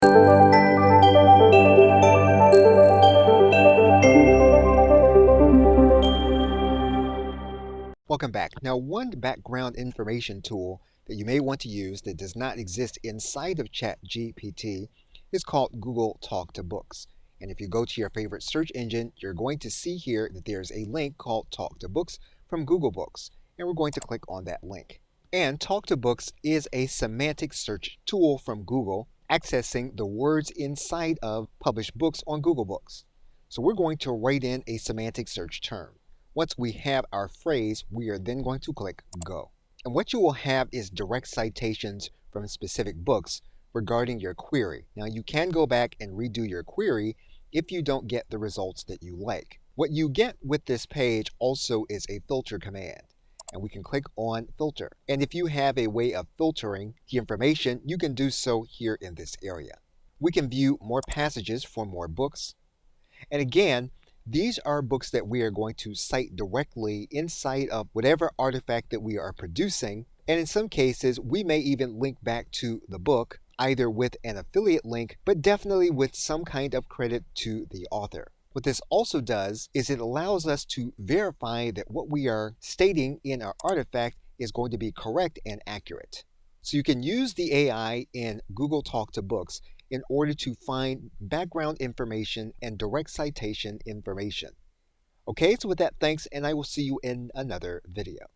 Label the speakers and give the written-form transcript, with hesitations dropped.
Speaker 1: Welcome back. Now, one background information tool that you may want to use that does not exist inside of ChatGPT is called Google Talk to Books. And if you go to your favorite search engine, you're going to see here that there's a link called Talk to Books from Google Books. And we're going to click on that link. And Talk to Books is a semantic search tool from Google, accessing the words inside of published books on Google Books. So we're going to write in a semantic search term. Once we have our phrase, we are then going to click Go. And what you will have is direct citations from specific books regarding your query. Now, you can go back and redo your query if you don't get the results that you like. What you get with this page also is a filter command. And we can click on Filter. And if you have a way of filtering the information, you can do so here in this area. We can view more passages for more books. And again, these are books that we are going to cite directly inside of whatever artifact that we are producing. And in some cases, we may even link back to the book, either with an affiliate link, but definitely with some kind of credit to the author. What this also does is it allows us to verify that what we are stating in our artifact is going to be correct and accurate. So you can use the AI in Google Talk to Books in order to find background information and direct citation information. Okay, so with that, thanks, and I will see you in another video.